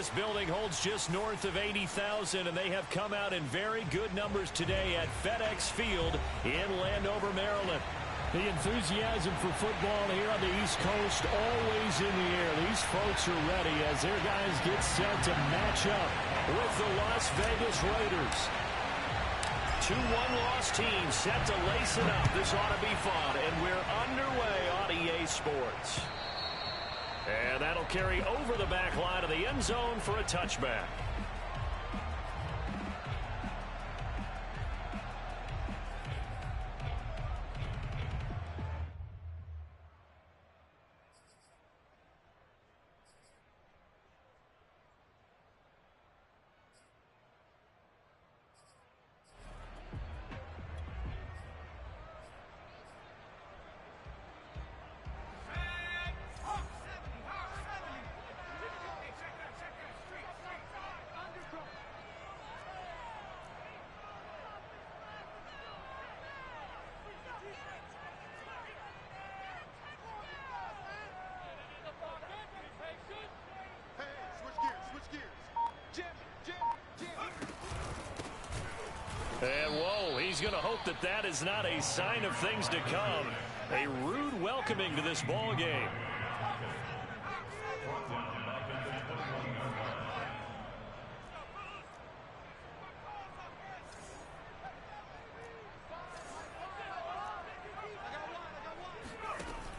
This building holds just north of 80,000, and they have come out in very good numbers today at FedEx Field in Landover, Maryland. The enthusiasm for football here on the East Coast always in the air. These folks are ready as their guys get set to match up with the Las Vegas Raiders. 2 one-loss teams set to lace it up. This ought to be fun, and we're underway on EA Sports. And that'll carry over the back line of the end zone for a touchback. And whoa, he's going to hope that that is not a sign of things to come. A rude welcoming to this ball game.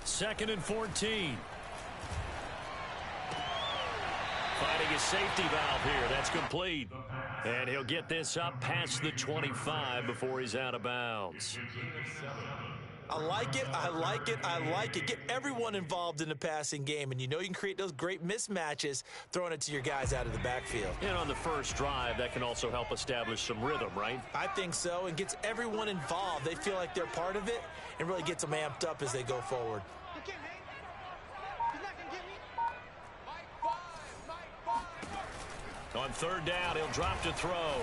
Second and 14. Finding a safety valve here. That's complete. And he'll get this up past the 25 before he's out of bounds. I like it. I like it. I like it. Get everyone involved in the passing game, and you know you can create those great mismatches throwing it to your guys out of the backfield. And on the first drive, that can also help establish some rhythm, right? I think so, and gets everyone involved. They feel like they're part of it and really gets them amped up as they go forward. On third down, he'll drop to throw.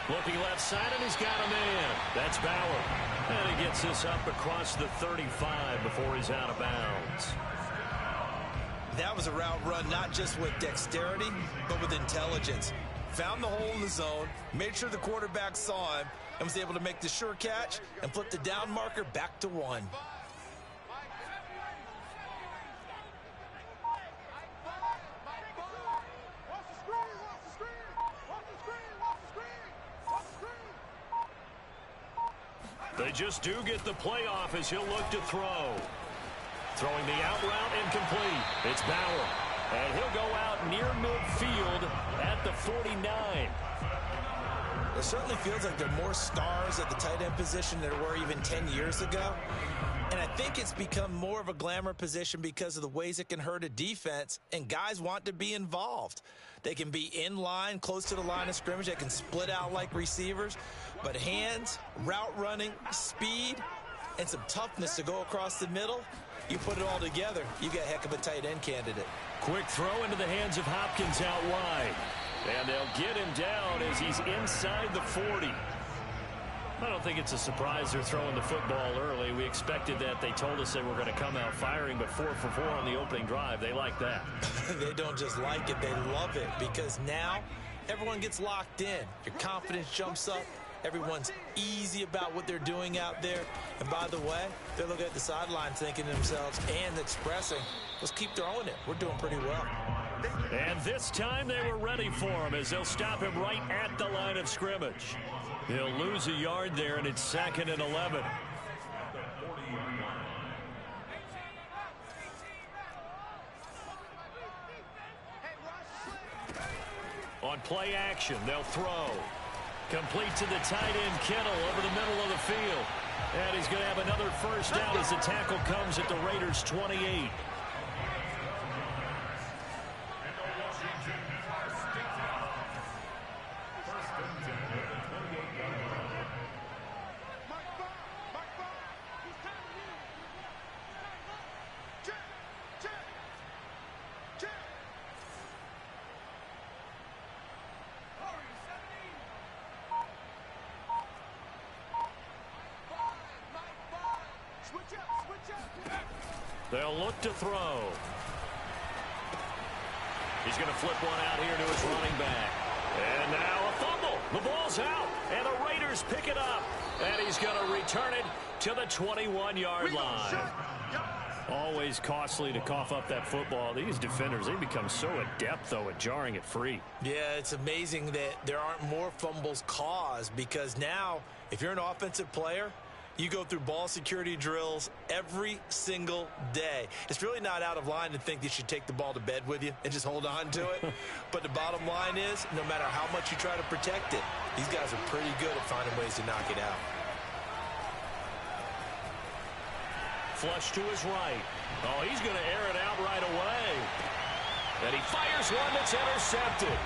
Looking left side, and he's got a man. That's Bauer. And he gets this up across the 35 before he's out of bounds. That was a route run not just with dexterity, but with intelligence. Found the hole in the zone, made sure the quarterback saw him, and was able to make the sure catch and flip the down marker back to 1. They just do get the playoff as he'll look to throw. Throwing the out route incomplete. It's Bauer. And he'll go out near midfield at the 49. It certainly feels like there are more stars at the tight end position than there were even 10 years ago. And I think it's become more of a glamour position because of the ways it can hurt a defense, and guys want to be involved. They can be in line, close to the line of scrimmage. They can split out like receivers. But hands, route running, speed, and some toughness to go across the middle, you put it all together, you got a heck of a tight end candidate. Quick throw into the hands of Hopkins out wide. And they'll get him down as he's inside the 40. I don't think it's a surprise they're throwing the football early. We expected that. They told us they were going to come out firing, but 4 for 4 on the opening drive. They like that. They don't just like it, they love it, because now everyone gets locked in. Your confidence jumps up. Everyone's easy about what they're doing out there. And by the way, they're looking at the sideline thinking to themselves and expressing, let's keep throwing it. We're doing pretty well. And this time they were ready for him as they'll stop him right at the line of scrimmage. He'll lose a yard there, and it's 2nd and 11. On play action, they'll throw. Complete to the tight end, Kittle, over the middle of the field. And he's going to have another first down as the tackle comes at the Raiders' 28. They'll look to throw. He's going to flip one out here to his running back. And now a fumble. The ball's out, and the Raiders pick it up. And he's going to return it to the 21-yard line. Always costly to cough up that football. These defenders, they become so adept, though, at jarring it free. Yeah, it's amazing that there aren't more fumbles caused, because now, if you're an offensive player, you go through ball security drills every single day. It's really not out of line to think you should take the ball to bed with you and just hold on to it. But the bottom line is, no matter how much you try to protect it, these guys are pretty good at finding ways to knock it out. Flush to his right. Oh, he's going to air it out right away. And he fires one that's intercepted.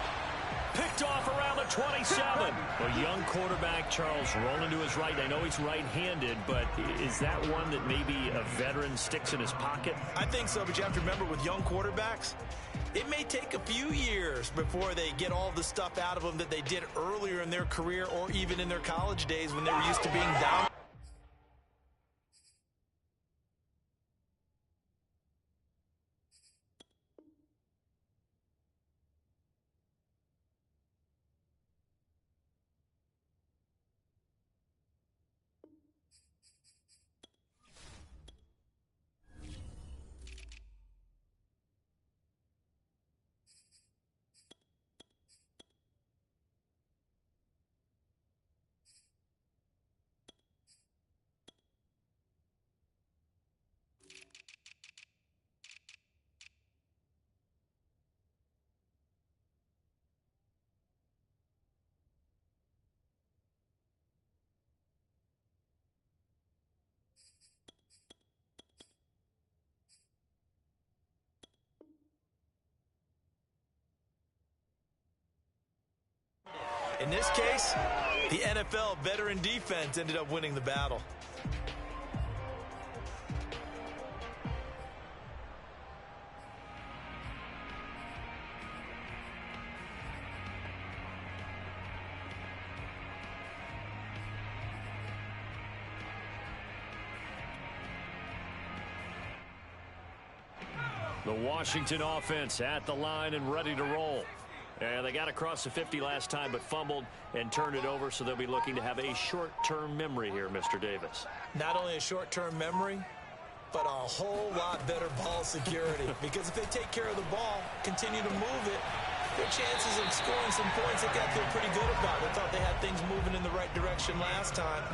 Picked off around the 27. A young quarterback, Charles, rolling to his right. I know he's right-handed, but is that one that maybe a veteran sticks in his pocket? I think so, but you have to remember, with young quarterbacks, it may take a few years before they get all the stuff out of them that they did earlier in their career or even in their college days when they were used to being down. In this case, the NFL veteran defense ended up winning the battle. The Washington offense at the line and ready to roll. And they got across the 50 last time, but fumbled and turned it over, so they'll be looking to have a short-term memory here, Mr. Davis. Not only a short-term memory, but a whole lot better ball security. Because if they take care of the ball, continue to move it, their chances of scoring some points, they got to feel pretty good about. They thought they had things moving in the right direction last time.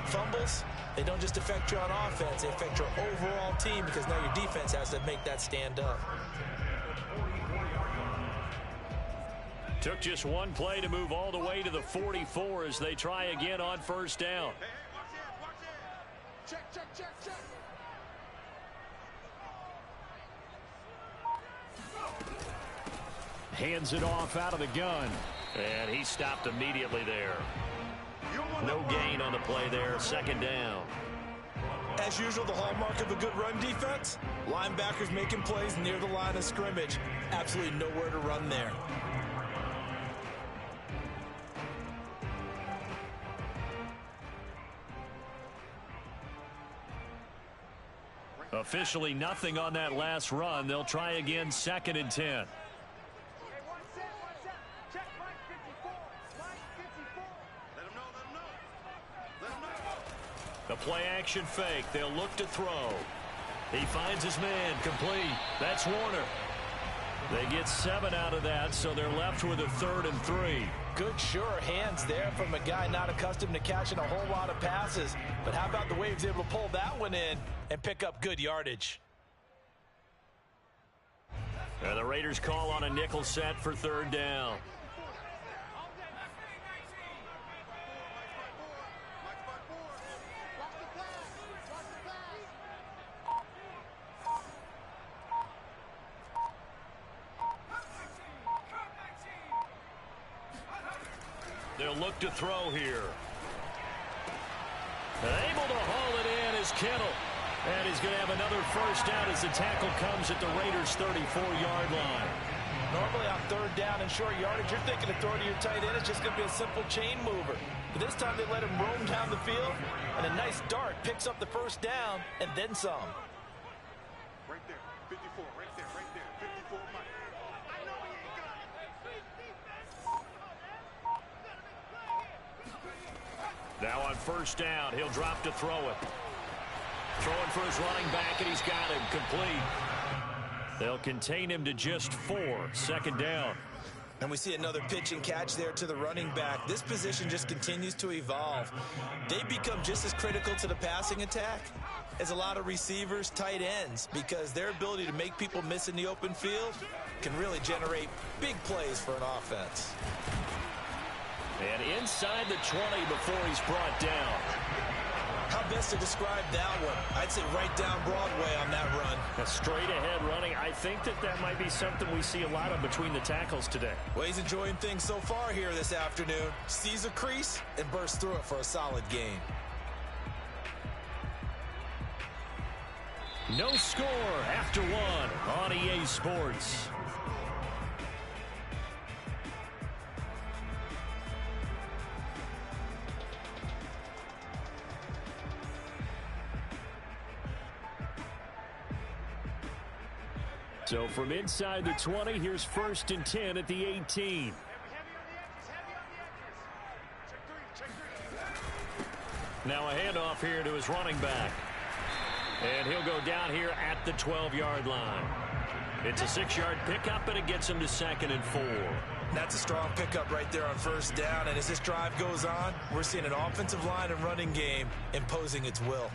Fumbles, they don't just affect you on offense, they affect your overall team, because now your defense has to make that stand up. Took just one play to move all the way to the 44 as they try again on first down. Hey, watch it. Check. Hands it off out of the gun. And he stopped immediately there. No gain on the play there. Second down. As usual, the hallmark of a good run defense, linebackers making plays near the line of scrimmage. Absolutely nowhere to run there. Officially nothing on that last run. They'll try again, 2nd and 10. The play action fake. They'll look to throw. He finds his man. Complete. That's Warner. They get 7 out of that, so they're left with a 3rd and 3. Good, sure hands there from a guy not accustomed to catching a whole lot of passes. But how about the way he was able to pull that one in and pick up good yardage? And the Raiders call on a nickel set for 3rd down. They'll look to throw here. And able to haul it in is Kittle. And he's going to have another first down as the tackle comes at the Raiders' 34-yard line. Normally on 3rd down and short yardage, you're thinking to throw to your tight end. It's just going to be a simple chain mover. But this time they let him roam down the field, and a nice dart picks up the first down and then some. Right there, 54, right there, 54, Mike. I know he ain't Now on first down, he'll drop to throw it. Throwing for his running back, and he's got him complete. They'll contain him to just 4. Second down. And we see another pitch and catch there to the running back. This position just continues to evolve. They become just as critical to the passing attack as a lot of receivers, tight ends, because their ability to make people miss in the open field can really generate big plays for an offense. And inside the 20 before he's brought down. How best to describe that one? I'd say right down Broadway on that run. A straight-ahead running. I think that might be something we see a lot of between the tackles today. Well, he's enjoying things so far here this afternoon. Sees a crease and bursts through it for a solid gain. No score after one on EA Sports. So from inside the 20, here's 1st and 10 at the 18. Now a handoff here to his running back. And he'll go down here at the 12-yard line. It's a 6-yard pickup, and it gets him to 2nd and 4. That's a strong pickup right there on first down. And as this drive goes on, we're seeing an offensive line and running game imposing its will.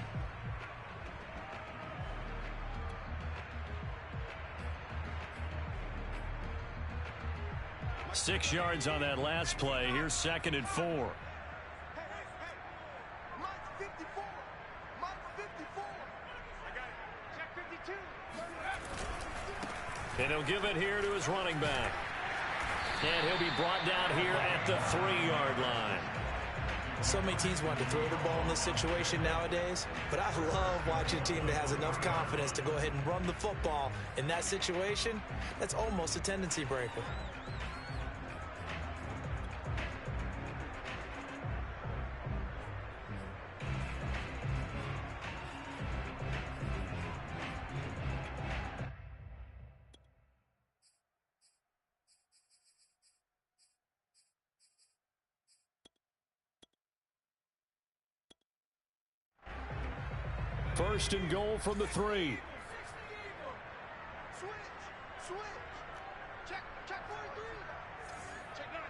Six yards on that last play. Here's 2nd and 4. Mike 54. Mike 54. I got it. Check 52. And he'll give it here to his running back. And he'll be brought down here at the 3-yard line. So many teams want to throw the ball in this situation nowadays, but I love watching a team that has enough confidence to go ahead and run the football in that situation. That's almost a tendency breaker. First and goal from the 3. Switch. Check 43. Check 9.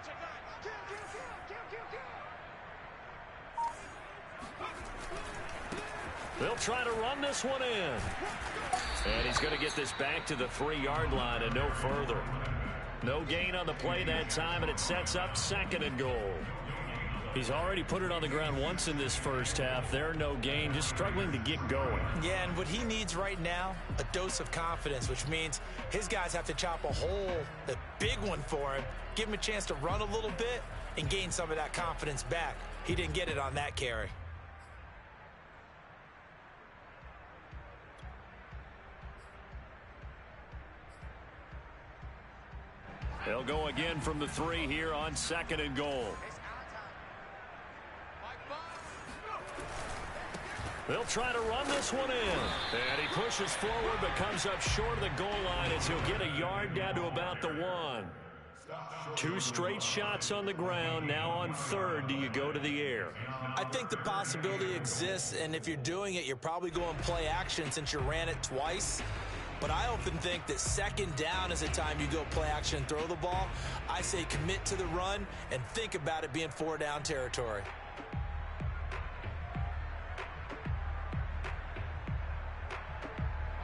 Kill. They'll try to run this one in. And he's going to get this back to the 3-yard line and no further. No gain on the play that time, and it sets up 2nd and goal. He's already put it on the ground once in this first half. There, no gain, just struggling to get going. Yeah, and what he needs right now, a dose of confidence, which means his guys have to chop a hole, a big one for him, give him a chance to run a little bit and gain some of that confidence back. He didn't get it on that carry. They'll go again from the 3 here on 2nd and goal. They'll try to run this one in. And he pushes forward but comes up short of the goal line as he'll get a yard down to about the 1. 2 straight shots on the ground. Now on 3rd, do you go to the air? I think the possibility exists, and if you're doing it, you're probably going play action since you ran it twice. But I often think that 2nd down is the time you go play action and throw the ball. I say commit to the run and think about it being 4-down territory.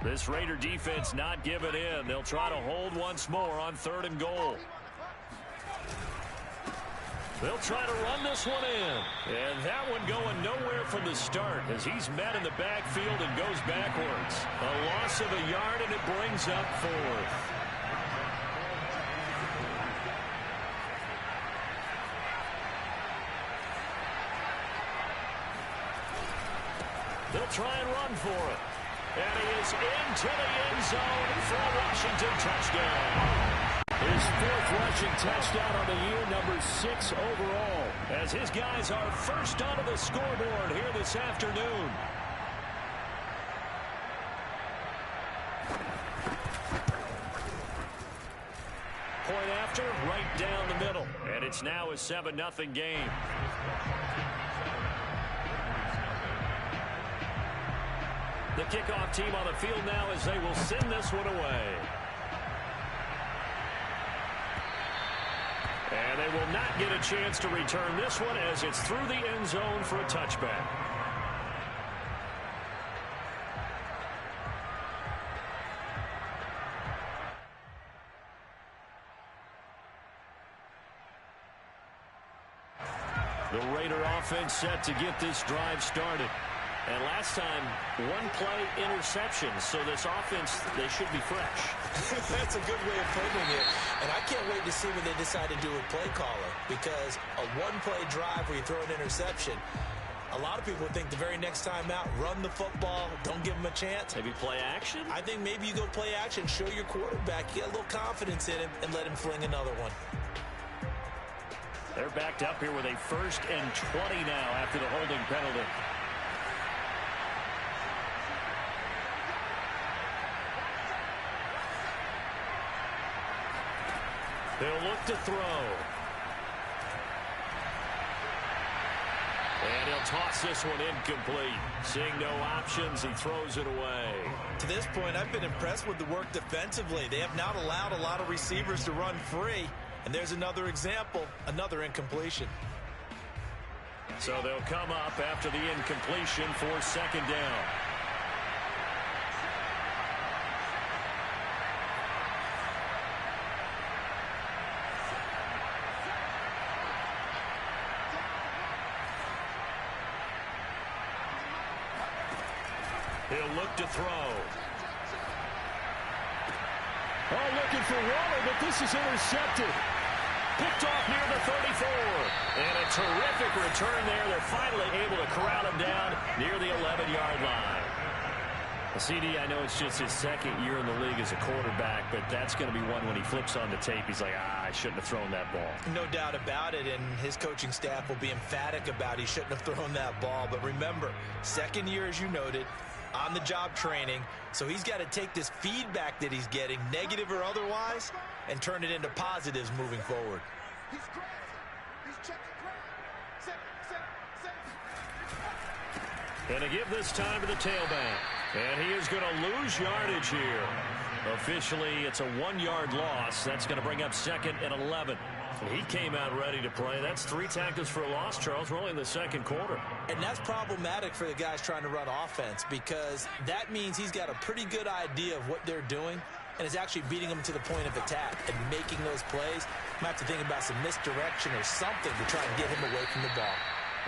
This Raider defense not giving in. They'll try to hold once more on 3rd and goal. They'll try to run this one in. And that one going nowhere from the start as he's met in the backfield and goes backwards. A loss of a yard, and it brings up 4th. They'll try and run for it. And he is into the end zone for a Washington touchdown. His 4th rushing touchdown on the year, number 6 overall, as his guys are first onto the scoreboard here this afternoon. Point after, right down the middle. And it's now a 7-0 game. The kickoff team on the field now as they will send this one away. And they will not get a chance to return this one as it's through the end zone for a touchback. The Raider offense set to get this drive started. And last time, one-play interception. So this offense, they should be fresh. That's a good way of putting it. And I can't wait to see what they decide to do with play caller. Because a one-play drive where you throw an interception, a lot of people think the very next time out, run the football, don't give him a chance. Maybe play action? I think maybe you go play action, show your quarterback, you get a little confidence in him, and let him fling another one. They're backed up here with a 1st and 20 now after the holding penalty. They'll look to throw. And he'll toss this one incomplete. Seeing no options, he throws it away. To this point, I've been impressed with the work defensively. They have not allowed a lot of receivers to run free. And there's another example, another incompletion. So they'll come up after the incompletion for 2nd down. He'll look to throw. Oh, looking for Waller, but this is intercepted. Picked off near the 34. And a terrific return there. They're finally able to corral him down near the 11-yard line. CD, I know it's just his 2nd year in the league as a quarterback, but that's going to be one when he flips on the tape. He's like, I shouldn't have thrown that ball. No doubt about it, and his coaching staff will be emphatic about he shouldn't have thrown that ball. But remember, 2nd year, as you noted, on-the-job training, so he's got to take this feedback that he's getting, negative or otherwise, and turn it into positives moving forward. He's crazy. He's checking crazy. Set. And to give this time to the tailback. And he is going to lose yardage here. Officially, it's a 1-yard loss. That's going to bring up 2nd and 11. He came out ready to play. That's 3 tackles for a loss, Charles. We're only in the 2nd quarter. And that's problematic for the guys trying to run offense because that means he's got a pretty good idea of what they're doing and is actually beating them to the point of attack and making those plays. Might have to think about some misdirection or something to try and get him away from the ball.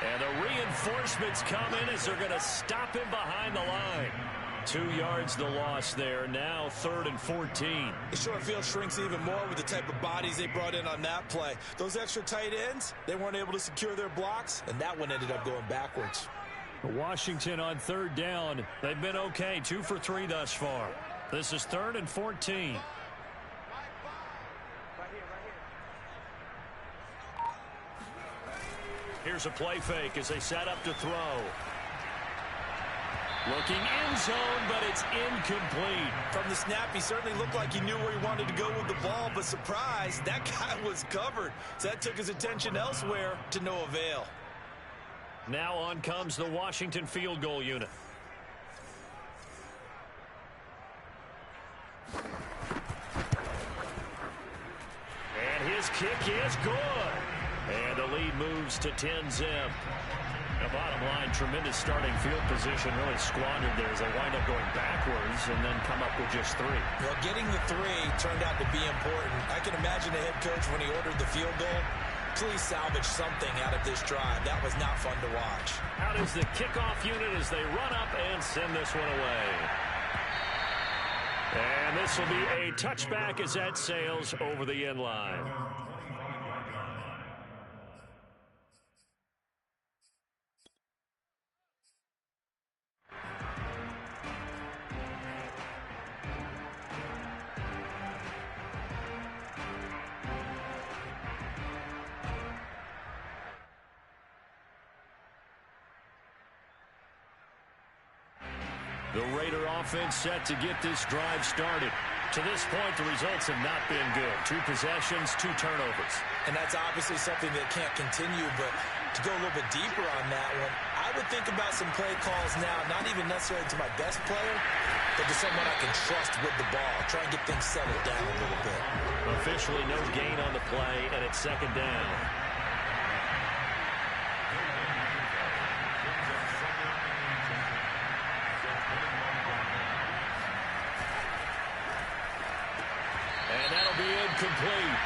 And the reinforcements come in as they're going to stop him behind the line. 2 yards the loss there. Now 3rd and 14. The short field shrinks even more with the type of bodies they brought in on that play. Those extra tight ends, they weren't able to secure their blocks, and that one ended up going backwards. Washington on 3rd down. They've been okay. 2 for 3 thus far. This is 3rd and 14. Here's a play fake as they set up to throw. Looking end zone, but it's incomplete. From the snap, he certainly looked like he knew where he wanted to go with the ball, but surprise, that guy was covered. So that took his attention elsewhere to no avail. Now on comes the Washington field goal unit. And his kick is good. And the lead moves to 10-zip. The bottom line, tremendous starting field position, really squandered there as they wind up going backwards and then come up with just 3. Well, getting the 3 turned out to be important. I can imagine the head coach when he ordered the field goal, please salvage something out of this drive. That was not fun to watch. Out is the kickoff unit as they run up and send this one away. And this will be a touchback as that sails over the end line. The Raider offense set to get this drive started. To this point, the results have not been good. 2 possessions, 2 turnovers. And that's obviously something that can't continue, but to go a little bit deeper on that one, I I would think about some play calls now, not even necessarily to my best player, but to someone I can trust with the ball. Try and get things settled down a little bit. Officially no gain on the play, and it's second down. And that'll be incomplete.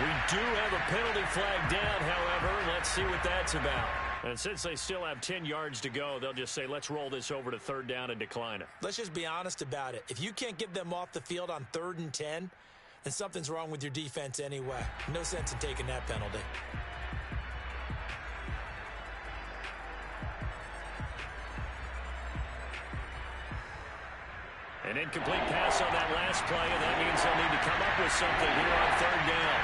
We do have a penalty flag down, however. Let's see what that's about. And since they still have 10 yards to go, they'll just say, let's roll this over to third down and decline it. Let's just be honest about it. If you can't get them off the field on 3rd and 10, then something's wrong with your defense anyway. No sense in taking that penalty. An incomplete pass on that last play, and that means they'll need to come up with something here on third down.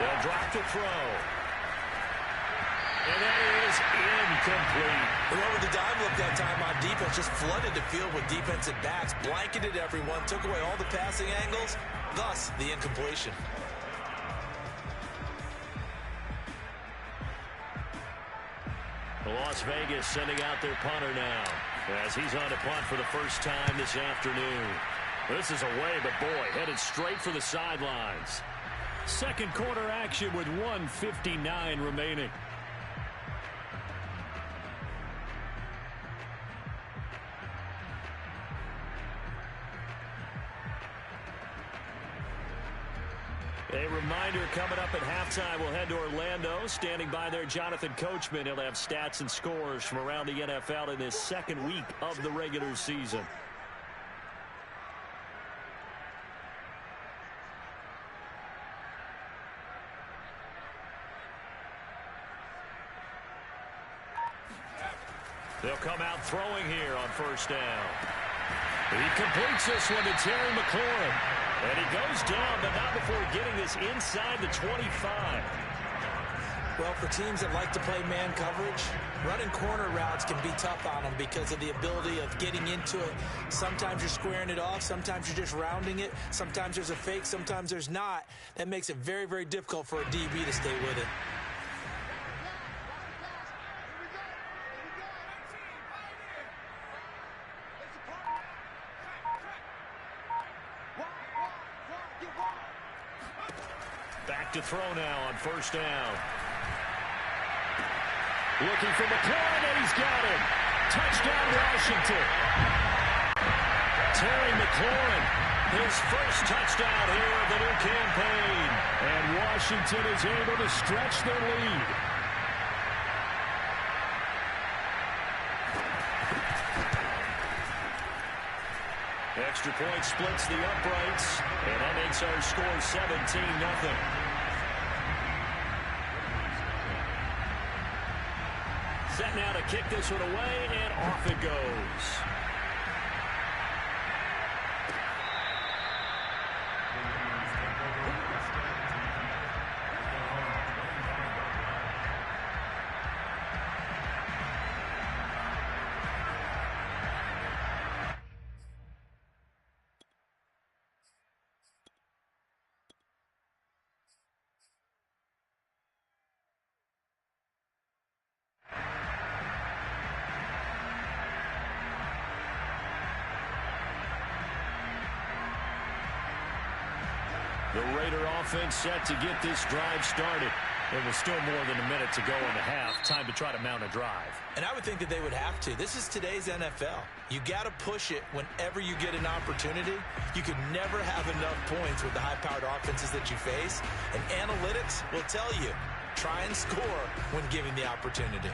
They'll drop to throw. And that is incomplete. Whoever the dive look that time on defense just flooded the field with defensive backs, blanketed everyone, took away all the passing angles, thus the incompletion. Las Vegas sending out their punter now as he's on to punt for the first time this afternoon. This is away, but boy, headed straight for the sidelines. Second quarter action with 1:59 remaining. A reminder coming up at halftime, we'll head to Orlando. Standing by there, Jonathan Coachman. He'll have stats and scores from around the NFL in his second week of the regular season. They'll come out throwing here on first down. He completes this one to Terry McLaurin. And he goes down, but not before getting this inside the 25. Well, for teams that like to play man coverage, running corner routes can be tough on them because of the ability of getting into it. Sometimes you're squaring it off. Sometimes you're just rounding it. Sometimes there's a fake. Sometimes there's not. That makes it very, very difficult for a DB to stay with it. Back to throw now on first down. Looking for McLaurin, and he's got him. Touchdown, Washington. Terry McLaurin, his first touchdown here of the new campaign. And Washington is able to stretch their lead. Extra point splits the uprights, and that makes our score 17-0. Set now to kick this one away, and off it goes. The Raider offense set to get this drive started. There was still more than a minute to go in the half. Time to try to mount a drive. And I would think that they would have to. This is today's NFL. You got to push it whenever you get an opportunity. You could never have enough points with the high-powered offenses that you face. And analytics will tell you, try and score when given the opportunity.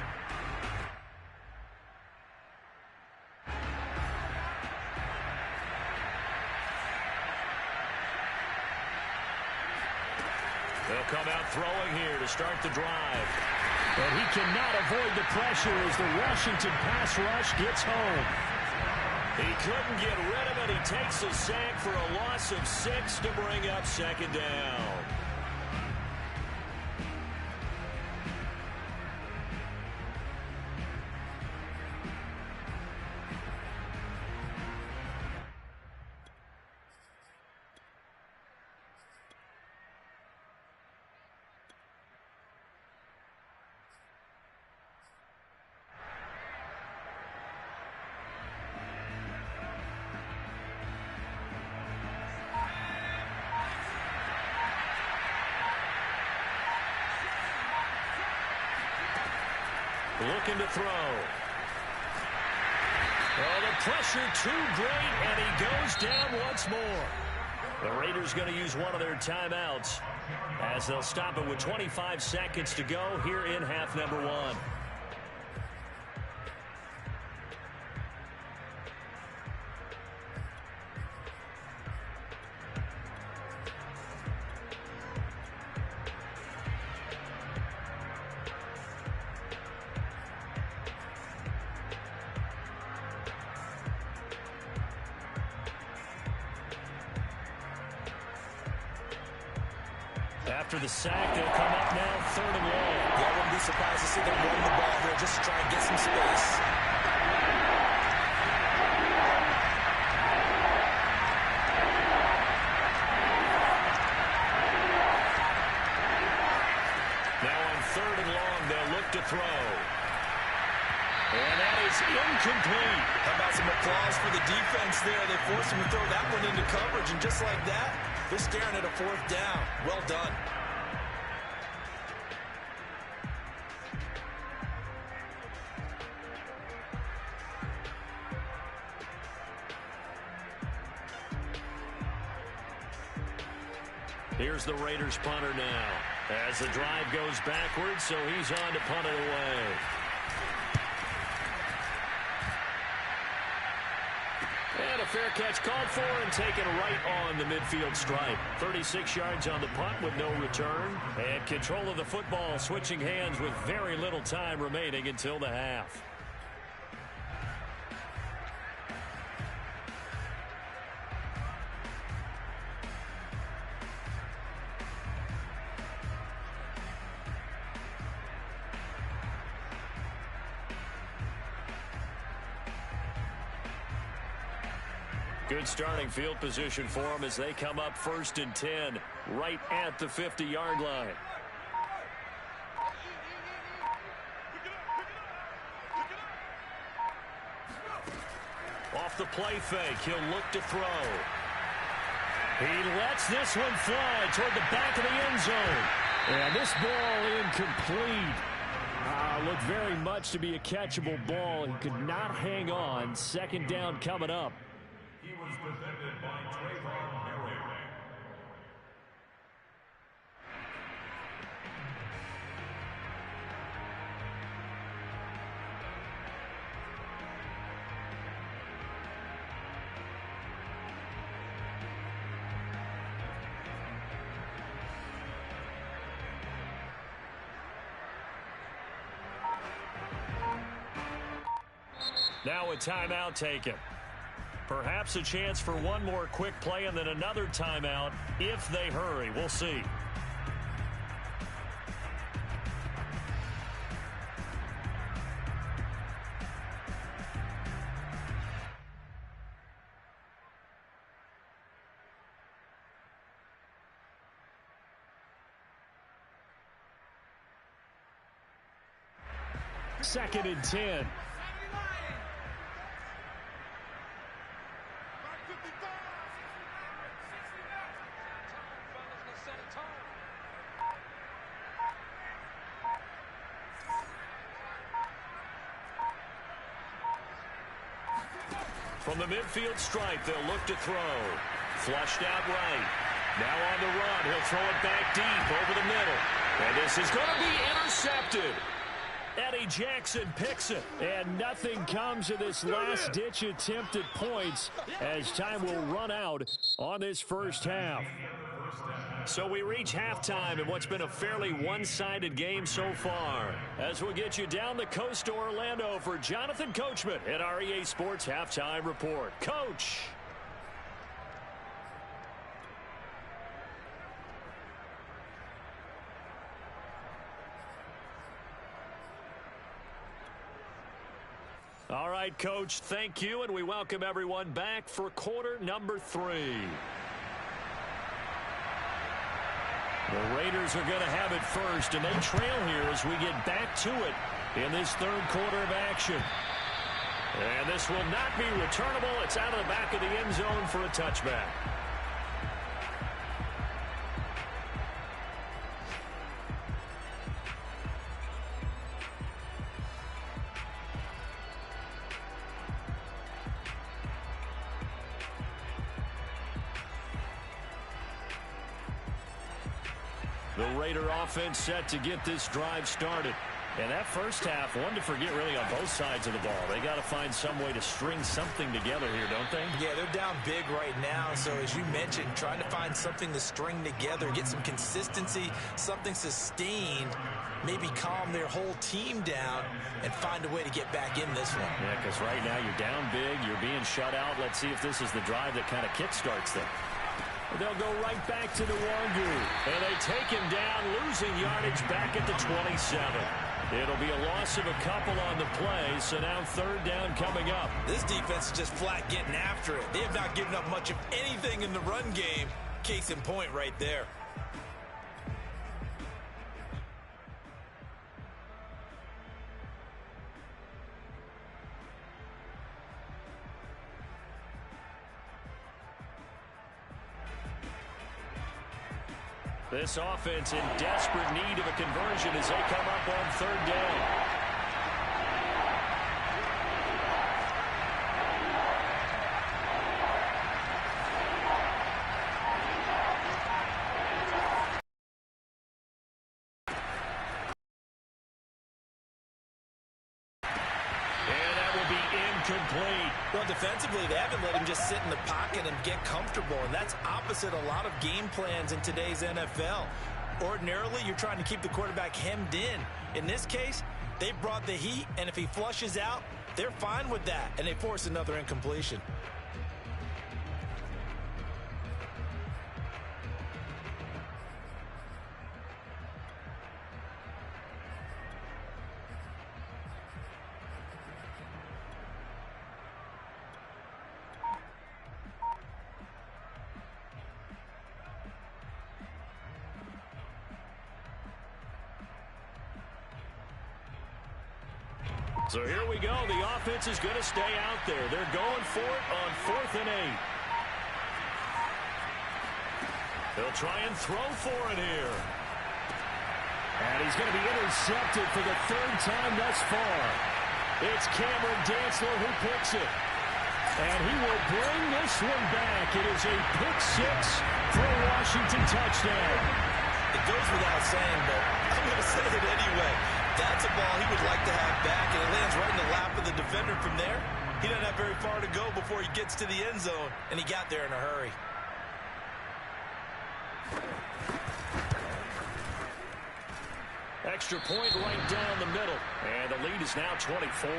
They'll come out throwing here to start the drive. And he cannot avoid the pressure as the Washington pass rush gets home. He couldn't get rid of it. He takes a sack for a loss of 6 to bring up second down. looking to throw. Oh, the pressure too great, and he goes down once more. The Raiders going to use one of their timeouts as they'll stop it with 25 seconds to go here in half number one. After the sack, they'll come up now, 3rd and long. Yeah, I wouldn't be surprised to see them run the ball here just to try and get some space. Now on 3rd and long, they'll look to throw. And that is incomplete. How about some applause for the defense there? They forced him to throw that one into coverage, and just like that, they're staring at a 4th down. Well done. Here's the Raiders punter now as the drive goes backwards, so he's on to punt it away. And a fair catch called for and taken right on the midfield stripe. 36 yards on the punt with no return. And control of the football switching hands with very little time remaining until the half. Good starting field position for them as they come up 1st and 10 right at the 50-yard line. Off the play fake, he'll look to throw. He lets this one fly toward the back of the end zone. And this ball incomplete. Looked very much to be a catchable ball. He could not hang on. 2nd down coming up. He was defended by Trayvon Merrick. Now a timeout taken. Perhaps a chance for one more quick play and then another timeout if they hurry. We'll see. Second and 10. From the midfield stripe, they'll look to throw. Flushed out right. Now on the run. He'll throw it back deep over the middle. And this is going to be intercepted. Eddie Jackson picks it. And nothing comes of this last-ditch attempt at points as time will run out on this first half. So we reach halftime in what's been a fairly one-sided game so far. As we'll get you down the coast to Orlando for Jonathan Coachman at our EA Sports Halftime Report. Coach. All right, Coach, thank you, and we welcome everyone back for quarter number 3. The Raiders are going to have it first, and they trail here as we get back to it in this third quarter of action. And this will not be returnable. It's out of the back of the end zone for a touchback. The Raider offense set to get this drive started. And that first half, one to forget really on both sides of the ball. They got to find some way to string something together here, don't they? Yeah, they're down big right now. So as you mentioned, trying to find something to string together, get some consistency, something sustained, maybe calm their whole team down and find a way to get back in this one. Yeah, because right now you're down big, you're being shut out. Let's see if this is the drive that kind of kickstarts them. They'll go right back to Nwangu. And they take him down, losing yardage back at the 27. It'll be a loss of a couple on the play, so now third down coming up. This defense is just flat getting after it. They have not given up much of anything in the run game. Case in point right there. This offense in desperate need of a conversion as they come up on third down. Complete. Well, defensively, they haven't let him just sit in the pocket and get comfortable, and that's opposite a lot of game plans in today's NFL. Ordinarily, you're trying to keep the quarterback hemmed in. In this case, they brought the heat, and if he flushes out, they're fine with that, and they force another incompletion. So here we go. The offense is going to stay out there. They're going for it on 4th and 8. They'll try and throw for it here. And he's going to be intercepted for the third time thus far. It's Cameron Dantzler who picks it. And he will bring this one back. It is a pick six for a Washington touchdown. It goes without saying, but I'm going to say it anyway. That's a ball he would like to have back, and it lands right in the lap of the defender from there. He doesn't have very far to go before he gets to the end zone, and he got there in a hurry. Extra point right down the middle, and the lead is now 24.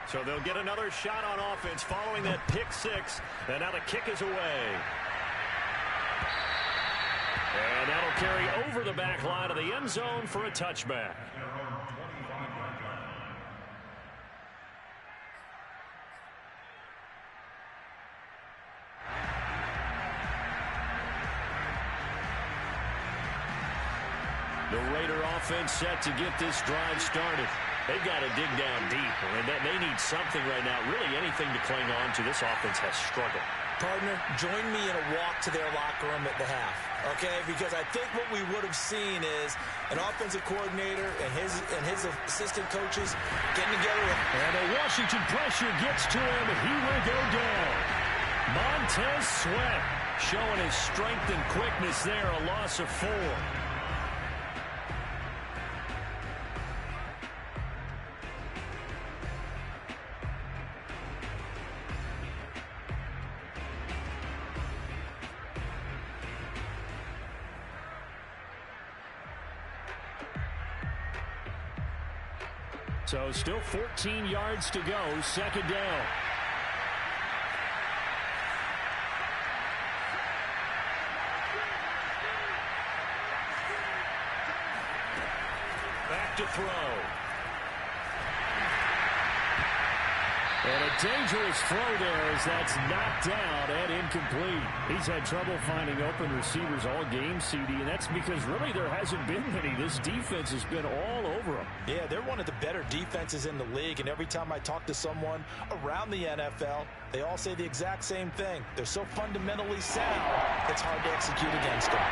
So they'll get another shot on offense following that pick six. And now the kick is away. And that'll carry over the back line of the end zone for a touchback. The Raider offense set to get this drive started. They've got to dig down deep, and they need something right now, really anything to cling on to. This offense has struggled. Partner, join me in a walk to their locker room at the half, okay? Because I think what we would have seen is an offensive coordinator and his assistant coaches getting together. And the Washington pressure gets to him. He will go down. Montez Sweat showing his strength and quickness there, a loss of 4. So still 14 yards to go, second down. Back to throw. And a dangerous throw there as that's knocked down and incomplete. He's had trouble finding open receivers all game, CD, and that's because really there hasn't been many. This defense has been all over them. Yeah, they're one of the better defenses in the league, and every time I talk to someone around the NFL, they all say the exact same thing. They're so fundamentally sound, it's hard to execute against them.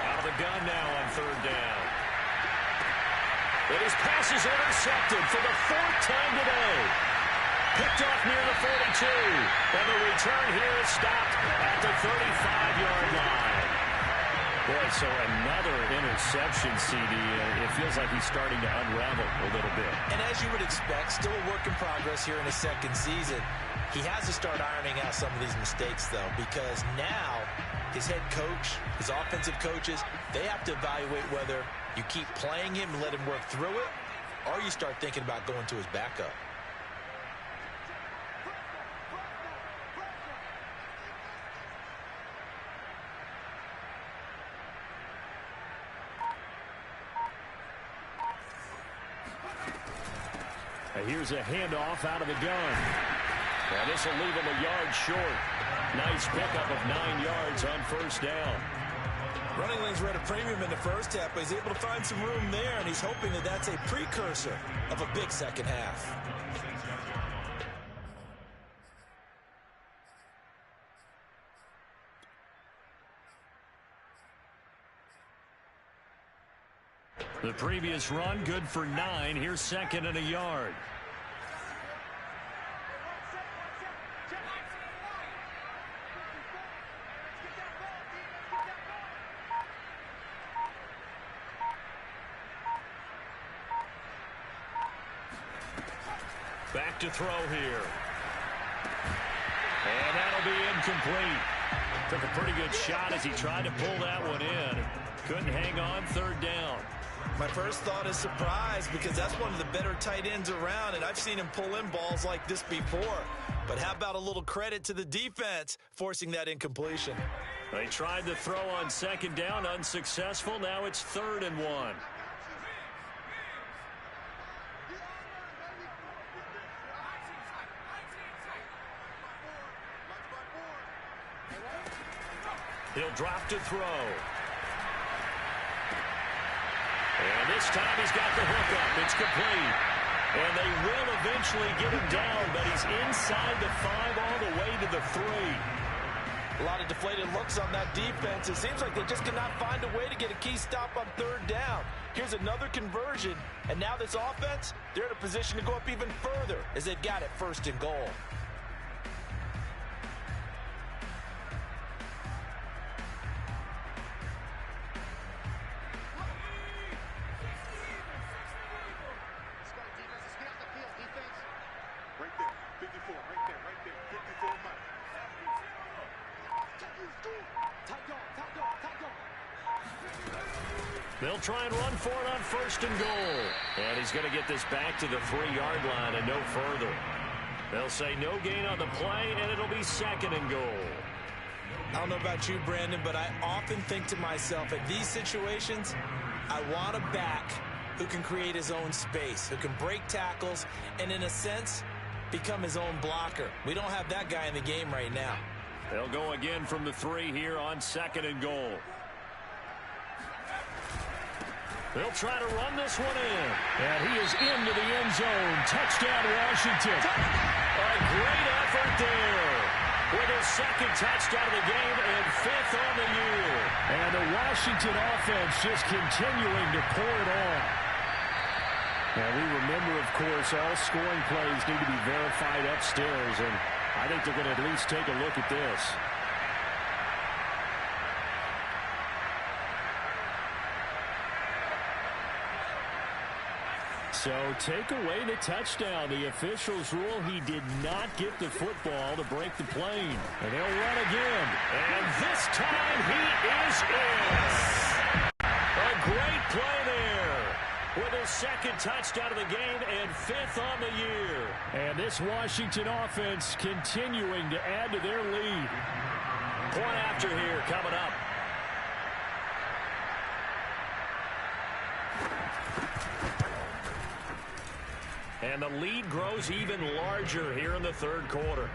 Out of the gun now on third down. And his pass is intercepted for the fourth time today. Picked off near the 42. And the return here is stopped at the 35-yard line. Boy, so another interception, CD. It feels like he's starting to unravel a little bit. And as you would expect, still a work in progress here in his second season. He has to start ironing out some of these mistakes, though, because now his head coach, his offensive coaches, they have to evaluate whether you keep playing him and let him work through it, or you start thinking about going to his backup. Here's a handoff out of the gun. And this will leave him a yard short. Nice pickup of 9 yards on first down. Running lanes were at a premium in the first half, but he's able to find some room there, and he's hoping that that's a precursor of a big second half. The previous run, good for 9. Here's second and a yard. Back to throw here. And that'll be incomplete. Took a pretty good shot as he tried to pull that one in. Couldn't hang on, third down. My first thought is surprise, because that's one of the better tight ends around, and I've seen him pull in balls like this before. But how about a little credit to the defense forcing that incompletion? They tried to throw on second down, unsuccessful. Now it's 3rd and 1. He'll drop to throw. And this time he's got the hook up. It's complete. And they will eventually get him down, but he's inside the 5 all the way to the 3. A lot of deflated looks on that defense. It seems like they just cannot find a way to get a key stop on 3rd down. Here's another conversion, and now this offense, they're in a position to go up even further as they've got it 1st and goal. They'll try and run for it on 1st and goal. And he's going to get this back to the 3-yard line and no further. They'll say no gain on the play, and it'll be 2nd and goal. I don't know about you, Brandon, but I often think to myself, at these situations, I want a back who can create his own space, who can break tackles, and in a sense, become his own blocker. We don't have that guy in the game right now. They'll go again from the 3 here on 2nd and goal. They'll try to run this one in. And he is into the end zone. Touchdown, Washington. A great effort there with his 2nd touchdown of the game and 5th on the year. And the Washington offense just continuing to pour it on. Now, we remember, of course, all scoring plays need to be verified upstairs, and I think they're going to at least take a look at this. So take away the touchdown. The officials rule he did not get the football to break the plane. And they'll run again. And this time he is in. A great play there with his 2nd touchdown of the game and 5th on the year. And this Washington offense continuing to add to their lead. Point after here coming up. And the lead grows even larger here in the 3rd quarter.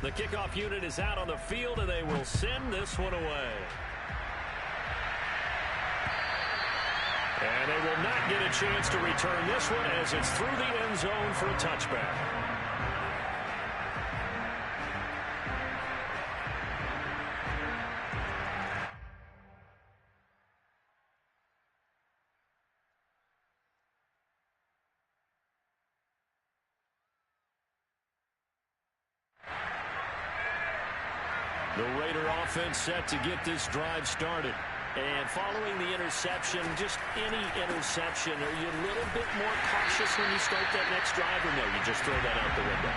The kickoff unit is out on the field, and they will send this one away. And they will not get a chance to return this one as it's through the end zone for a touchback. The Raider offense set to get this drive started. And following the interception, just any interception, are you a little bit more cautious when you start that next drive, or no, you just throw that out the window?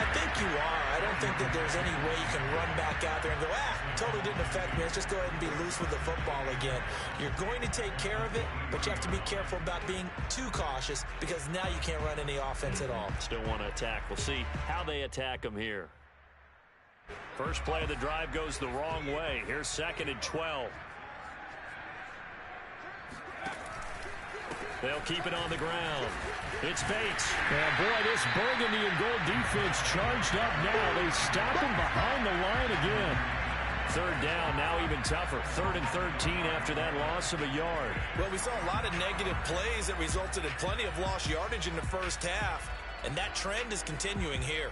I think you are. I don't think that there's any way you can run back out there and go, totally didn't affect me. Let's just go ahead and be loose with the football again. You're going to take care of it, but you have to be careful about being too cautious because now you can't run any offense at all. Still want to attack. We'll see how they attack them here. First play of the drive goes the wrong way. Here's 2nd and 12. They'll keep it on the ground. It's Bates. And boy, this burgundy and gold defense charged up now. They stop him behind the line again. 3rd down, now even tougher. 3rd and 13 after that loss of a yard. Well, we saw a lot of negative plays that resulted in plenty of lost yardage in the first half, and that trend is continuing here.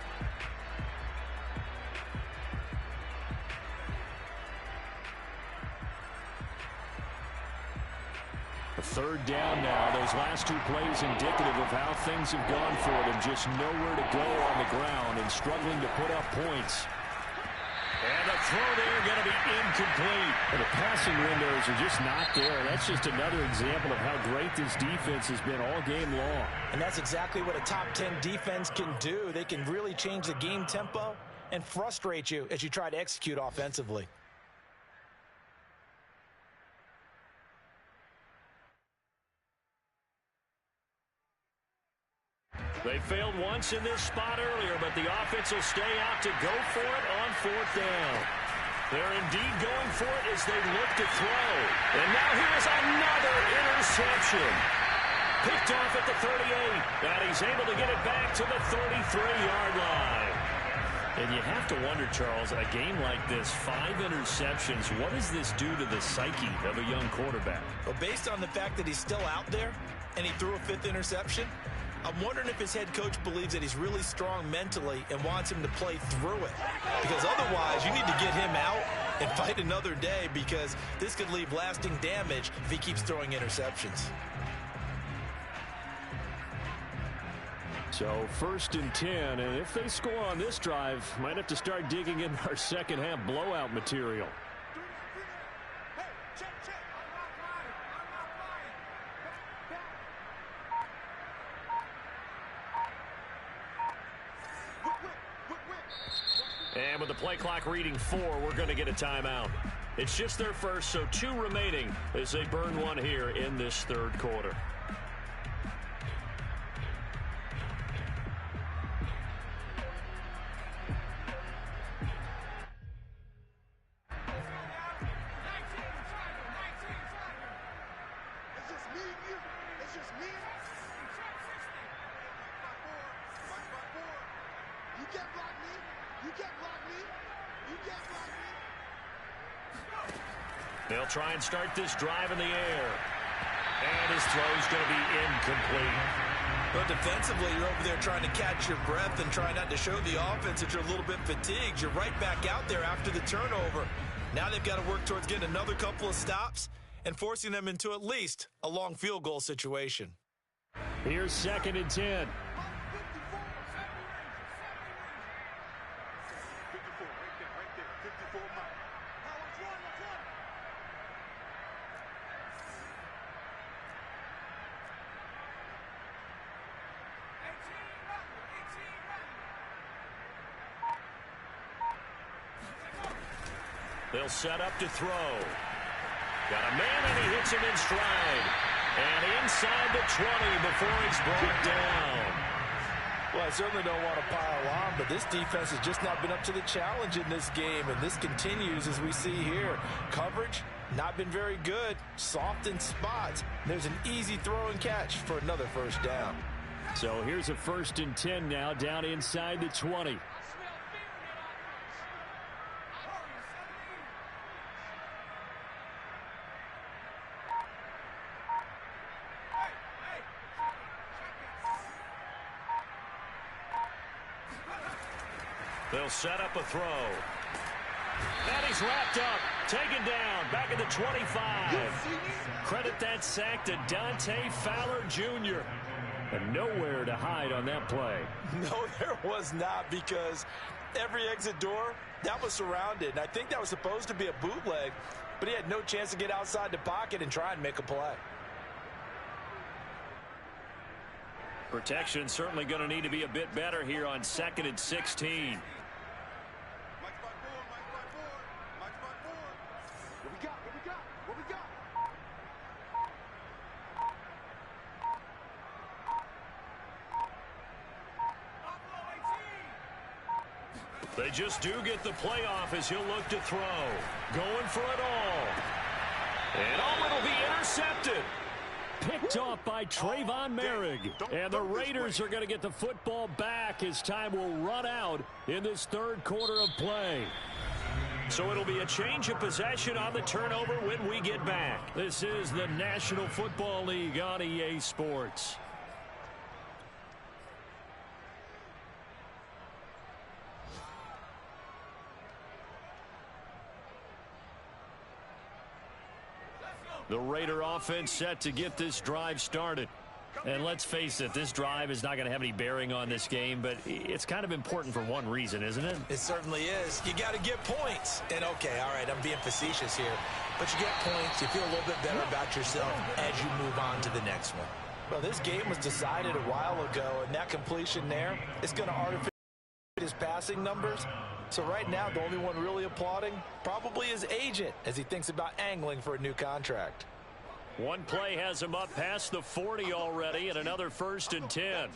A 3rd down now. Those last 2 plays indicative of how things have gone for them. Just nowhere to go on the ground and struggling to put up points. And the throw there going to be incomplete. And the passing windows are just not there. That's just another example of how great this defense has been all game long. And that's exactly what a top 10 defense can do. They can really change the game tempo and frustrate you as you try to execute offensively. They failed once in this spot earlier, but the offense will stay out to go for it on 4th down. They're indeed going for it as they look to throw. And now here's another interception. Picked off at the 38, and he's able to get it back to the 33-yard line. And you have to wonder, Charles, a game like this, 5 interceptions, what does this do to the psyche of a young quarterback? Well, based on the fact that he's still out there and he threw a 5th interception, I'm wondering if his head coach believes that he's really strong mentally and wants him to play through it. Because otherwise, you need to get him out and fight another day, because this could leave lasting damage if he keeps throwing interceptions. So 1st and 10, and if they score on this drive, might have to start digging in our second half blowout material. And with the play clock reading 4, we're going to get a timeout. It's just their first, so 2 remaining as they burn one here in this 3rd quarter. They'll try and start this drive in the air. And his throw's going to be incomplete. But defensively, you're over there trying to catch your breath and try not to show the offense that you're a little bit fatigued. You're right back out there after the turnover. Now they've got to work towards getting another couple of stops and forcing them into at least a long field goal situation. Here's 2nd and 10. They'll set up to throw. Got a man, and he hits him in stride. And inside the 20 before it's brought down. Well, I certainly don't want to pile on, but this defense has just not been up to the challenge in this game, and this continues as we see here. Coverage, not been very good. Soft in spots. There's an easy throw and catch for another 1st down. So here's a 1st and 10 now, down inside the 20. They'll set up a throw. And he's wrapped up, taken down, back at the 25. Credit that sack to Dante Fowler Jr. And nowhere to hide on that play. No, there was not, because Every exit door, that was surrounded. And I think that was supposed to be a bootleg, but he had no chance to get outside the pocket and try and make a play. Protection certainly going to need to be a bit better here on 2nd and 16. They just do get the playoff as he'll look to throw. Going for it all. And it'll be intercepted. Picked off by Trayvon Merrick. And the Raiders are going to get the football back as time will run out in this third quarter of play. So it'll be a change of possession on the turnover when we get back. This is the National Football League on EA Sports. The Raider offense set to get this drive started. And let's face it, this drive is not going to have any bearing on this game, but it's kind of important for one reason, isn't it? It certainly is. You got to get points. And, okay, all right, I'm being facetious here. But you get points, you feel a little bit better about yourself as you move on to the next one. Well, this game was decided a while ago, and that completion there is going to artificially his passing numbers. So right now, the only one really applauding probably his agent as he thinks about angling for a new contract. One play has him up past the 40 already, and another 1st and 10.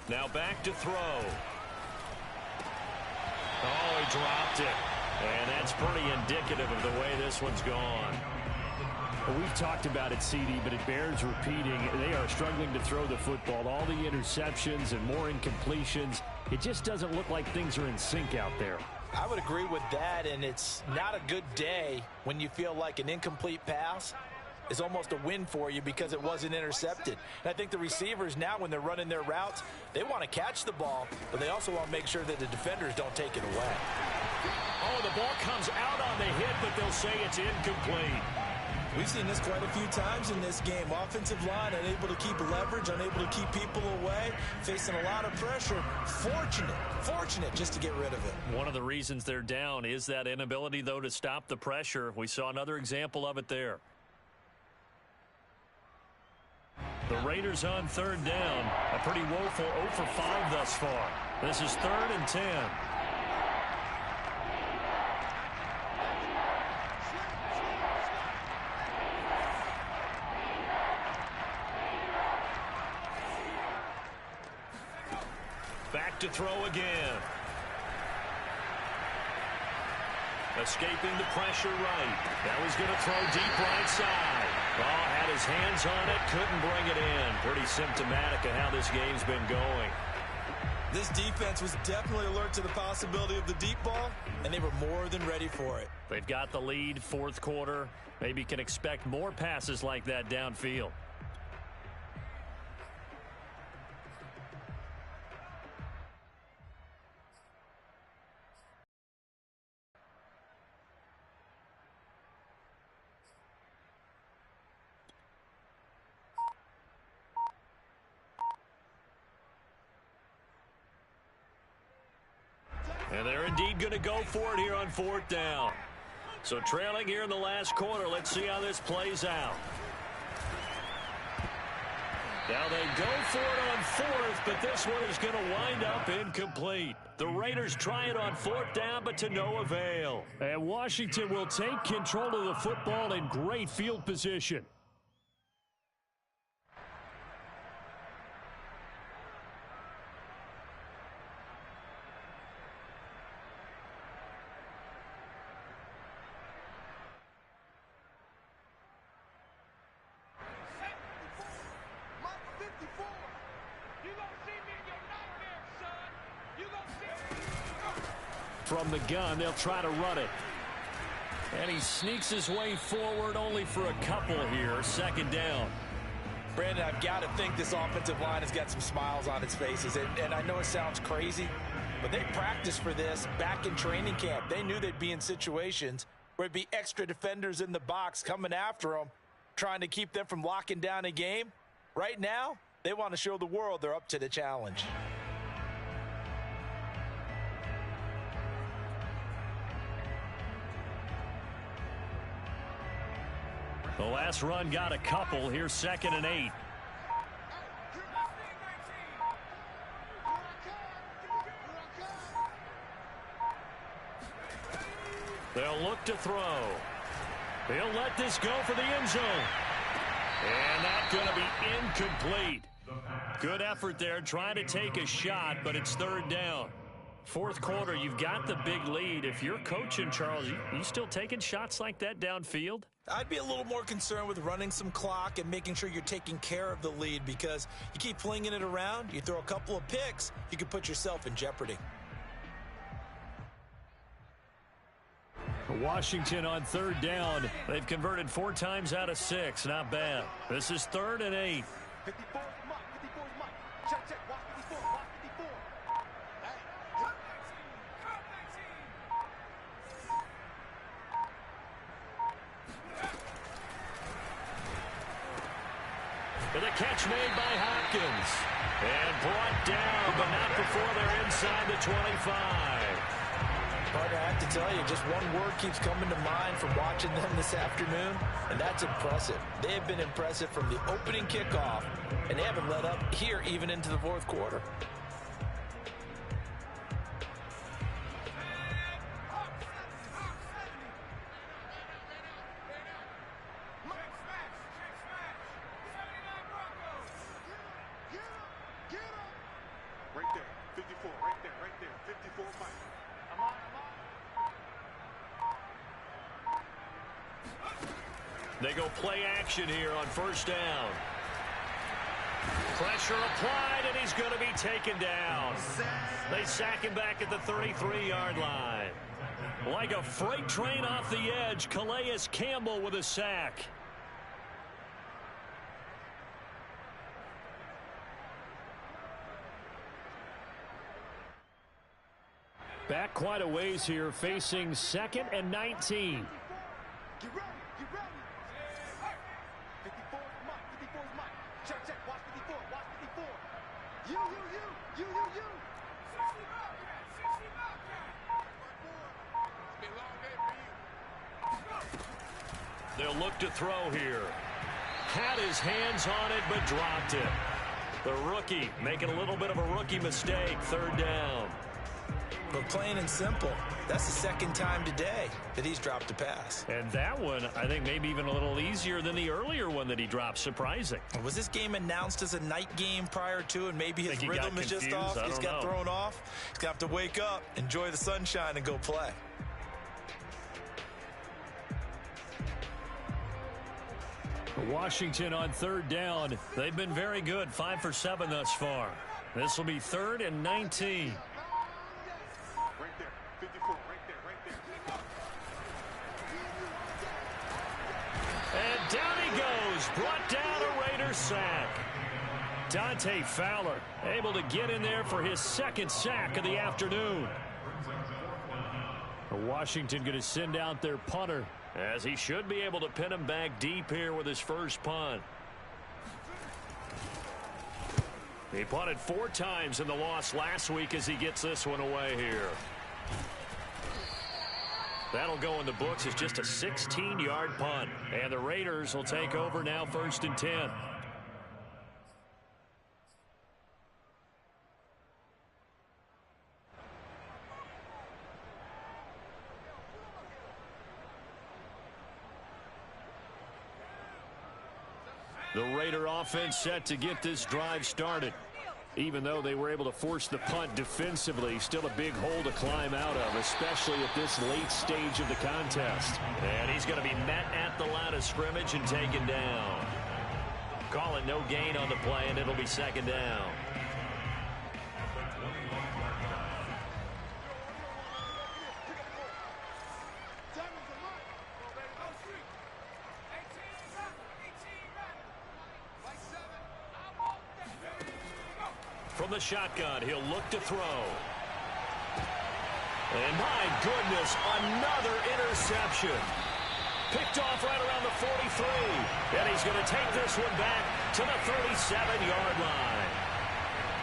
Now back to throw. Oh, he dropped it. And that's pretty indicative of the way this one's gone. Well, we've talked about it, CD, but it bears repeating. They are struggling to throw the football. All the interceptions and more incompletions. It just doesn't look like things are in sync out there. I would agree with that, and it's not a good day when you feel like an incomplete pass is almost a win for you because it wasn't intercepted. And I think the receivers now, when they're running their routes, they want to catch the ball, but they also want to make sure that the defenders don't take it away. Oh, the ball comes out on the hit, but they'll say it's incomplete. We've seen this quite a few times in this game. Offensive line unable to keep leverage, unable to keep people away, facing a lot of pressure. Fortunate just to get rid of it. One of the reasons they're down is that inability, though, to stop the pressure. We saw another example of it there. The Raiders on 3rd down. A pretty woeful 0 for 5 thus far. This is 3rd and 10. Back to throw again. Escaping the pressure right. That was going to throw deep right side. Oh, had his hands on it, couldn't bring it in. Pretty symptomatic of how this game's been going. This defense was definitely alert to the possibility of the deep ball, and they were more than ready for it. They've got the lead, 4th quarter. Maybe can expect more passes like that downfield. And they're indeed going to go for it here on 4th down. So trailing here in the last quarter. Let's see how this plays out. Now they go for it on 4th, but this one is going to wind up incomplete. The Raiders try it on 4th down, but to no avail. And Washington will take control of the football in great field position. From the gun, they'll try to run it. And he sneaks his way forward only for a couple here. 2nd down. Brandon, I've got to think this offensive line has got some smiles on its faces. And I know it sounds crazy, but they practiced for this back in training camp. They knew they'd be in situations where there'd be extra defenders in the box coming after them, trying to keep them from locking down a game. Right now, they want to show the world they're up to the challenge. The last run got a couple. Here's 2nd and 8. They'll look to throw. He'll let this go for the end zone. And that's going to be incomplete. Good effort there trying to take a shot, but it's 3rd down. 4th quarter, you've got the big lead. If you're coaching, Charles, you still taking shots like that downfield? I'd be a little more concerned with running some clock and making sure you're taking care of the lead, because you keep flinging it around, you throw a couple of picks, you can put yourself in jeopardy. Washington on 3rd down. They've converted 4 times out of 6. Not bad. This is 3rd and 8. 54 is Mike. 54 is Mike. Check, check. Watch 54. Watch 54. And the catch made by Hopkins. And brought down, but not before they're inside the 25. Partner, I have to tell you, just one word keeps coming to mind from watching them this afternoon, and that's impressive. They have been impressive from the opening kickoff, and they haven't let up here even into the 4th quarter. Right there. 54. Right there. Right there. 54 Mike. They go play action here on 1st down. Pressure applied, and he's going to be taken down. They sack him back at the 33-yard line. Like a freight train off the edge, Calais Campbell with a sack. Back quite a ways here, facing 2nd and 19. Get ready. Get ready. 54 is Mike. 54 is Mike. Check, check. Watch 54. Watch 54. You. 60 It's been a long day for you. They'll look to throw here. Had his hands on it, but dropped it. The rookie making a little bit of a rookie mistake. 3rd down. But plain and simple, that's the 2nd time today that he's dropped a pass. And that one, I think, maybe even a little easier than the earlier one that he dropped. Surprising. Was this game announced as a night game prior to, and maybe his rhythm is just confused. off? He's got know. thrown off. He's going to have to wake up, enjoy the sunshine, and go play. Washington on 3rd down. They've been very good. 5 for 7 thus far. This will be 3rd and 19. Right there. 54. Right there. And down he goes. Brought down a Raider sack. Dante Fowler able to get in there for his 2nd sack of the afternoon. Washington going to send out their punter, as he should be able to pin him back deep here with his first punt. He punted 4 times in the loss last week as he gets this one away here. That'll go in the books as just a 16-yard punt. And the Raiders will take over now, 1st and 10. The Raider offense set to get this drive started. Even though they were able to force the punt defensively, still a big hole to climb out of, especially at this late stage of the contest. And he's going to be met at the line of scrimmage and taken down. Call it no gain on the play, and it'll be 2nd down. from the shotgun. He'll look to throw. And my goodness, another interception. Picked off right around the 43. And he's going to take this one back to the 37-yard line.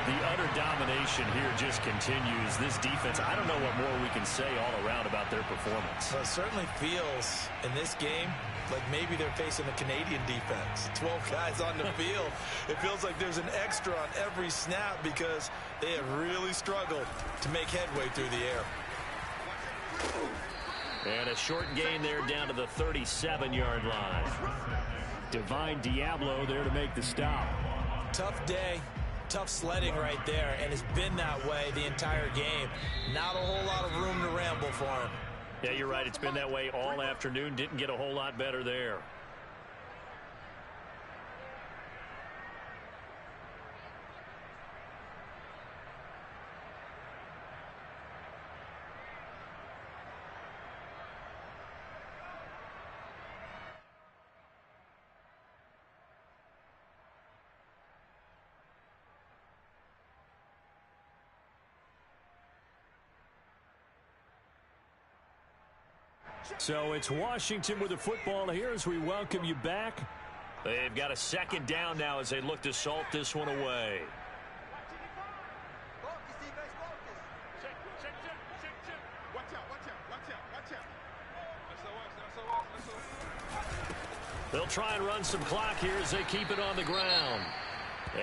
The utter domination here just continues. This defense, I don't know what more we can say all around about their performance. Well, it certainly feels in this game like maybe they're facing a Canadian defense. 12 guys on the field. It feels like there's an extra on every snap because they have really struggled to make headway through the air. And a short gain there down to the 37-yard line. Divine Diablo there to make the stop. Tough day, tough sledding right there, and it's been that way the entire game. Not a whole lot of room to ramble for him. Yeah, you're right. It's been that way all afternoon. Didn't get a whole lot better there. So it's Washington with the football here as we welcome you back. They've got a second down now as they look to salt this one away. They'll try and run some clock here as they keep it on the ground.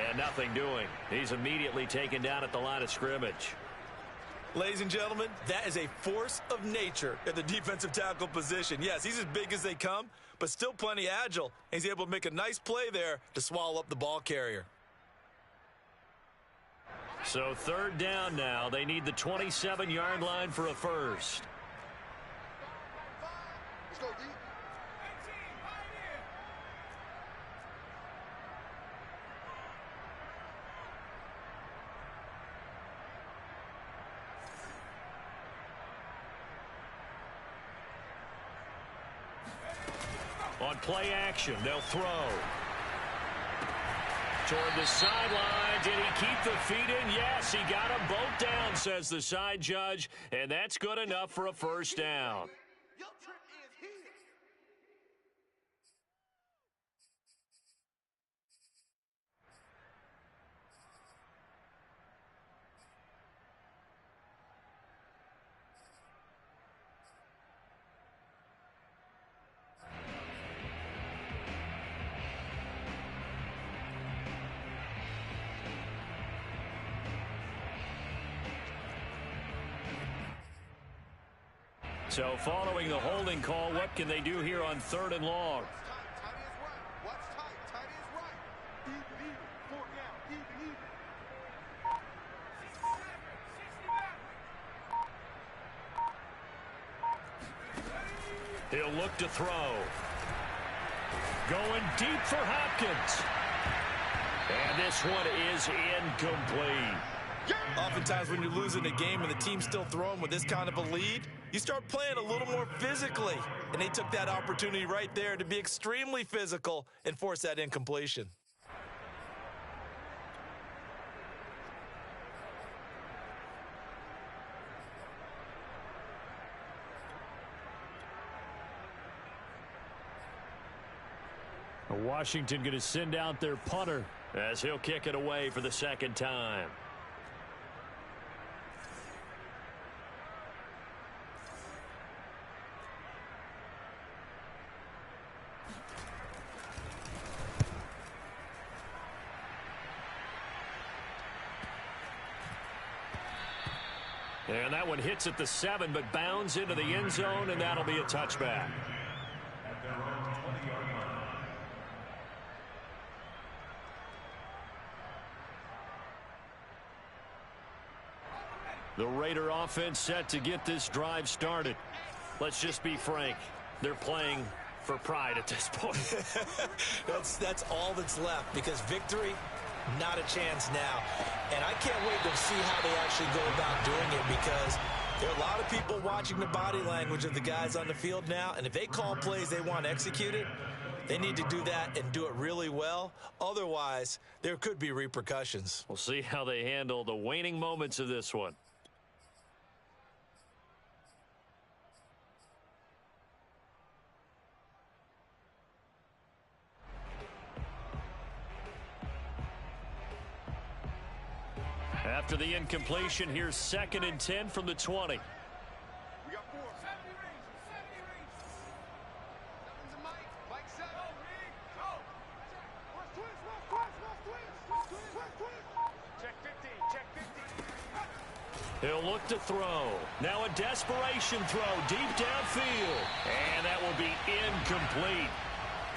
And nothing doing. He's immediately taken down at the line of scrimmage. Ladies and gentlemen, that is a force of nature at the defensive tackle position. Yes, he's as big as they come, but still plenty agile. He's able to make a nice play there to swallow up the ball carrier. So third down now. They need the 27-yard line for a first. Let's go, D. On play action, they'll throw. Toward the sideline. Did he keep the feet in? Yes, he got them both down, says the side judge. And that's good enough for a first down. Your trip is here. So following the holding call, what can they do here on third and long? Tight is right. What's tight? Tight is right. Even. Fourth down. Even. He'll look to throw. Going deep for Hopkins. And this one is incomplete. Oftentimes when you're losing a game and the team's still throwing with this kind of a lead, you start playing a little more physically. And they took that opportunity right there to be extremely physical and force that incompletion. Washington going to send out their punter as he'll kick it away for the second time. And that one hits at the 7, but bounds into the end zone, and that'll be a touchback. The Raider offense set to get this drive started. Let's just be frank. They're playing for pride at this point. That's all that's left, because victory, not a chance now. And I can't wait to see how they actually go about doing it, because there are a lot of people watching the body language of the guys on the field now, and if they call plays they want executed, They need to do that and do it really well. Otherwise, there could be repercussions. We'll see how they handle the waning moments of this one. After the incompletion, here's 2nd and 10 from the 20. We got 4. 70 range. 70 range. Seven's a Mike. Mike 7. Go. Twist. Check 50. Check 50. He'll look to throw. Now a desperation throw deep downfield. And that will be incomplete.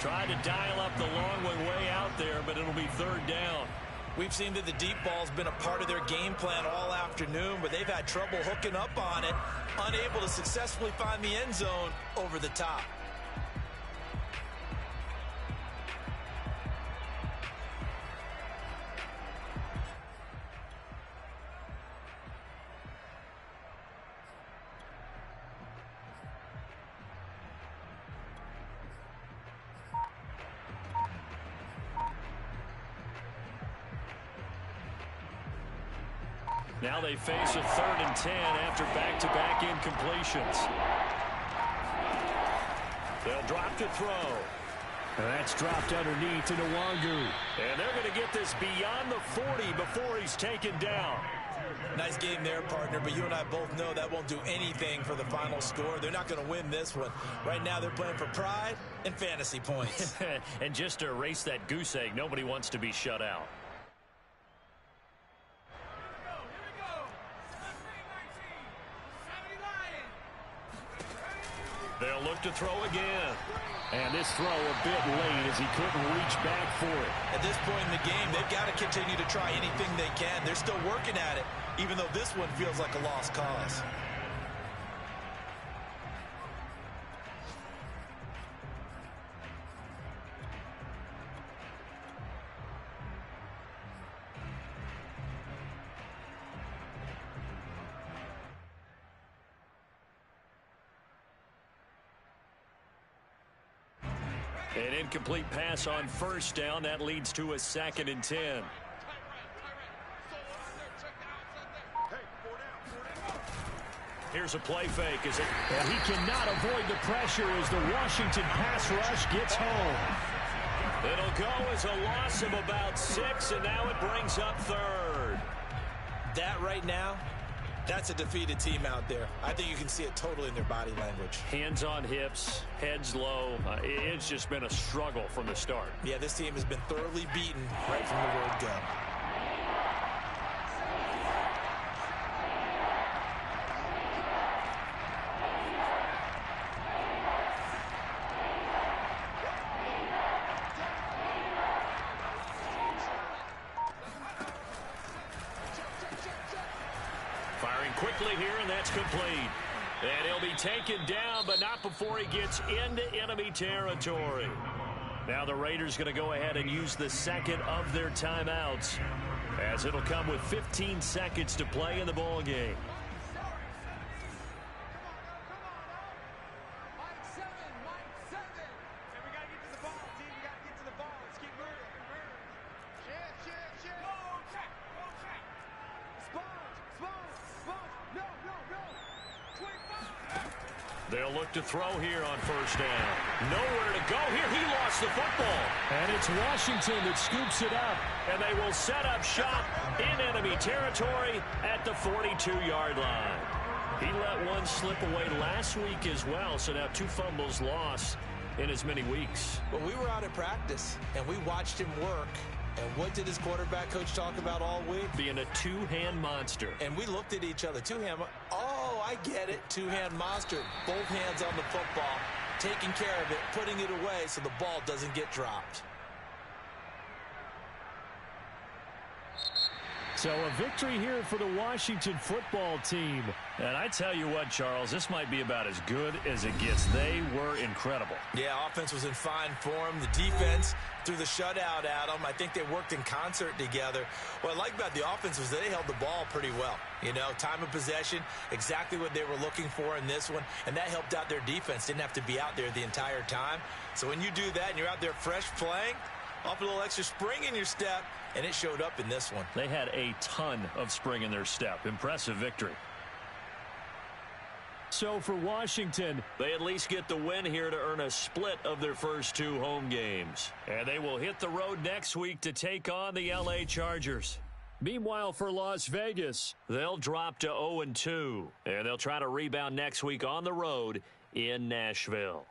Tried to dial up the long one way out there, but it'll be 3rd down. We've seen that the deep ball's been a part of their game plan all afternoon, but they've had trouble hooking up on it, unable to successfully find the end zone over the top. Now they face a 3rd and 10 after back-to-back incompletions. They'll drop to throw. And that's dropped underneath to Nwangu. And they're going to get this beyond the 40 before he's taken down. Nice game there, partner, but you and I both know that won't do anything for the final score. They're not going to win this one. Right now they're playing for pride and fantasy points. And just to erase that goose egg, nobody wants to be shut out. They'll look to throw again. And this throw a bit late as he couldn't reach back for it. At this point in the game, they've got to continue to try anything they can. They're still working at it, even though this one feels like a lost cause. An incomplete pass on 1st down. That leads to a 2nd and 10. Here's a play fake. And he cannot avoid the pressure as the Washington pass rush gets home. It'll go as a loss of about 6, and now it brings up 3rd. That right now, that's a defeated team out there. I think you can see it totally in their body language. Hands on hips, heads low. It's just been a struggle from the start. Yeah, this team has been thoroughly beaten right from the word go. Firing quickly here, and that's complete. And he'll be taken down, but not before he gets into enemy territory. Now the Raiders going to go ahead and use the 2nd of their timeouts, as it'll come with 15 seconds to play in the ball game. They'll look to throw here on 1st down. Nowhere to go here. He lost the football. And it's Washington that scoops it up. And they will set up shop in enemy territory at the 42-yard line. He let one slip away last week as well, so now 2 fumbles lost in as many weeks. Well, we were out at practice, and we watched him work. And what did his quarterback coach talk about all week? Being a two-hand monster. And we looked at each other. Two-hand. Oh, I get it. Two-hand monster. Both hands on the football, taking care of it, putting it away so the ball doesn't get dropped. So a victory here for the Washington football team. And I tell you what, Charles, this might be about as good as it gets. They were incredible. Yeah, offense was in fine form. The defense threw the shutout at them. I think they worked in concert together. What I like about the offense was they held the ball pretty well. You know, time of possession, exactly what they were looking for in this one, and that helped out their defense. Didn't have to be out there the entire time. So when you do that and you're out there fresh playing, off a little extra spring in your step, and it showed up in this one. They had a ton of spring in their step. Impressive victory. So for Washington, they at least get the win here to earn a split of their first 2 home games. And they will hit the road next week to take on the LA Chargers. Meanwhile, for Las Vegas, they'll drop to 0-2, and they'll try to rebound next week on the road in Nashville.